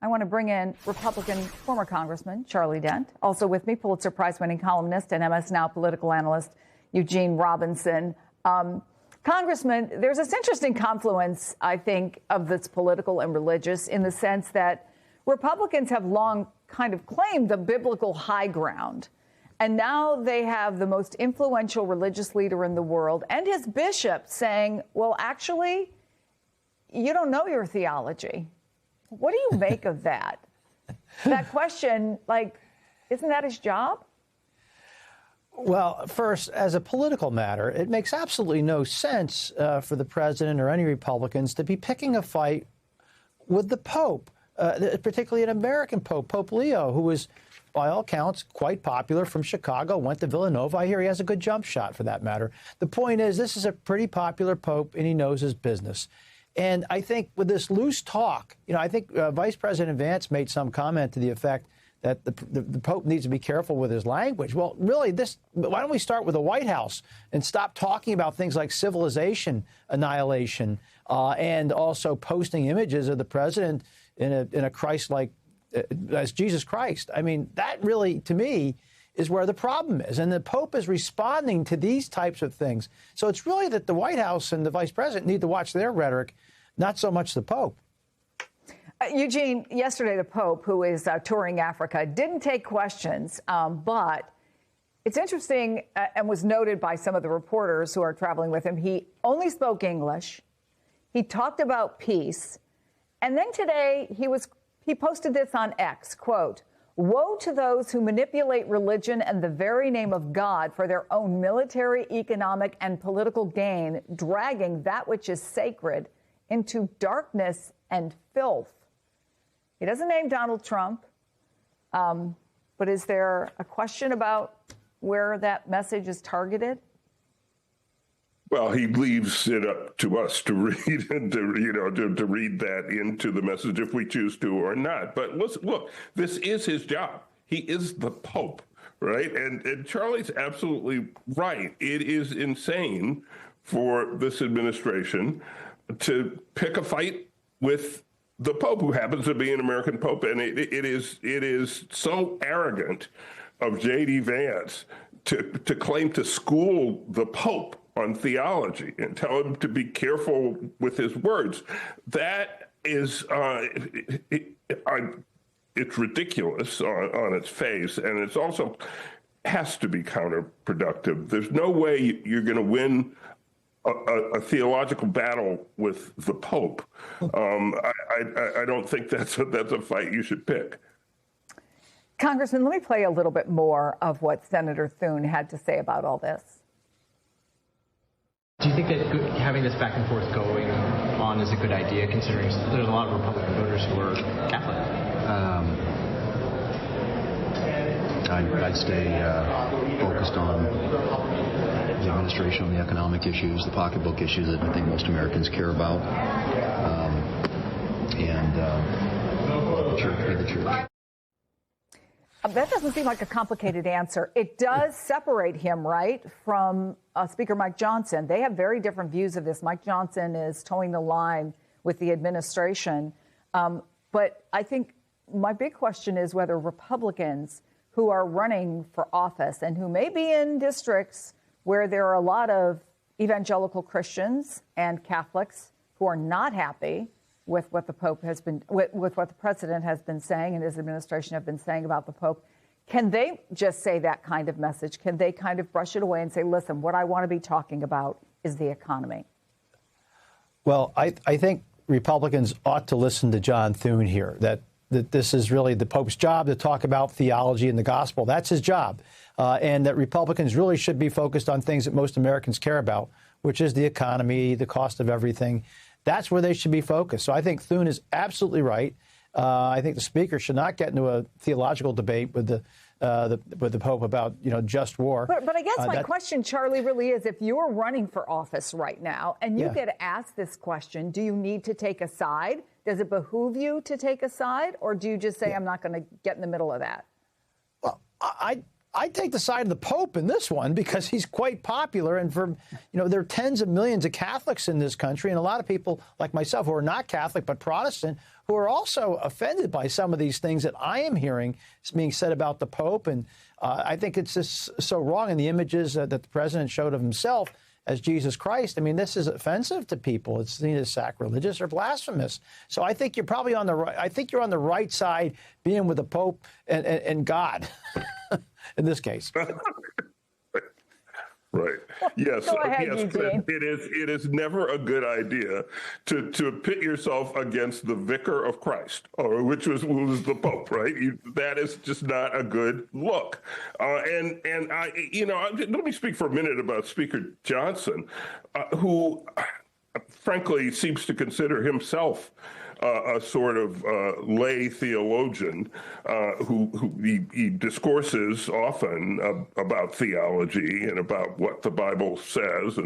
I want to bring in Republican former Congressman Charlie Dent. Also with me, Pulitzer Prize-winning columnist and MS Now political analyst Eugene Robinson. Congressman, there's this interesting confluence, I think, of this political and religious in the sense that Republicans have long kind of claimed the biblical high ground. And now they have the most influential religious leader in the world and his bishop saying, well, actually, you don't know your theology. What do you make of that? That question, like, isn't that his job? Well, first, as a political matter, it makes absolutely no sense for the president or any Republicans to be picking a fight with the Pope, particularly an American Pope, Pope Leo, who is, by all accounts, quite popular, from Chicago, went to Villanova. I hear he has a good jump shot, for that matter. The point is, this is a pretty popular Pope, and he knows his business. And I think with this loose talk, I think Vice President Vance made some comment to the effect that the Pope needs to be careful with his language. Well, really, why don't we start with the White House and stop talking about things like civilization annihilation and also posting images of the president in a Christ-like as Jesus Christ. I mean, that really, to me, is where the problem is. And the Pope is responding to these types of things. So it's really that the White House and the Vice President need to watch their rhetoric, not so much the Pope. Eugene, yesterday the Pope, who is touring Africa, didn't take questions, but it's interesting and was noted by some of the reporters who are traveling with him. He only spoke English. He talked about peace. And then today he posted this on X, quote, "Woe to those who manipulate religion and the very name of God for their own military, economic, and political gain, dragging that which is sacred into darkness and filth." He doesn't name Donald Trump, but is there a question about where that message is targeted? Well, he leaves it up to us to read and to read that into the message if we choose to or not. But look, this is his job. He is the Pope, right? And Charlie's absolutely right. It is insane for this administration to pick a fight with the Pope, who happens to be an American Pope. And it is so arrogant of J.D. Vance to claim to school the Pope on theology and tell him to be careful with his words. That is, it's ridiculous on its face, and it's also has to be counterproductive. There's no way you're going to win a theological battle with the Pope. I don't think that's a fight you should pick. Congressman, let me play a little bit more of what Senator Thune had to say about all this. Do you think that having this back and forth going on is a good idea, considering there's a lot of Republican voters who are Catholic? I'd stay focused on the administration, on the economic issues, the pocketbook issues that I think most Americans care about, and the church be the church. That doesn't seem like a complicated answer. It does separate him, right, from Speaker Mike Johnson. They have very different views of this. Mike Johnson is towing the line with the administration. But I think my big question is whether Republicans who are running for office and who may be in districts where there are a lot of evangelical Christians and Catholics who are not happy with what the Pope has been, with what the president has been saying and his administration have been saying about the Pope. Can they just say that kind of message? Can they kind of brush it away and say, listen, what I want to be talking about is the economy? Well, I think Republicans ought to listen to John Thune here, that this is really the Pope's job to talk about theology and the gospel. That's his job. And that Republicans really should be focused on things that most Americans care about, which is the economy, the cost of everything. That's where they should be focused. So I think Thune is absolutely right. I think the Speaker should not get into a theological debate with the Pope about, just war. But I guess my question, Charlie, really is, if you're running for office right now and you get asked this question, do you need to take a side? Does it behoove you to take a side? Or do you just say, I'm not going to get in the middle of that? Well, I take the side of the Pope in this one because he's quite popular. And there are tens of millions of Catholics in this country and a lot of people like myself who are not Catholic but Protestant who are also offended by some of these things that I am hearing being said about the Pope. And I think it's just so wrong. And the images that the president showed of himself as Jesus Christ, I mean, this is offensive to people. It's either sacrilegious or blasphemous. So I think you're probably on the right. I think you're on the right side, being with the Pope and God in this case. Right. Yes. Go ahead, yes. Eugene. It is never a good idea to pit yourself against the Vicar of Christ, or which was the Pope. Right. That is just not a good look. And I, let me speak for a minute about Speaker Johnson, who, frankly, seems to consider himself a sort of lay theologian who he discourses often about theology and about what the Bible says.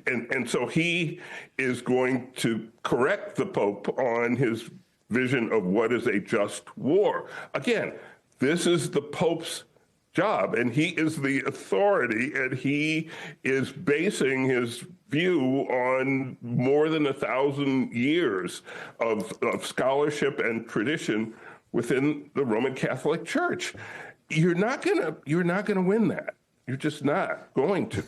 And so he is going to correct the Pope on his vision of what is a just war. Again, this is the Pope's job, and he is the authority, and he is basing his view on more than 1,000 years of scholarship and tradition within the Roman Catholic Church. You're not gonna win that. You're just not going to.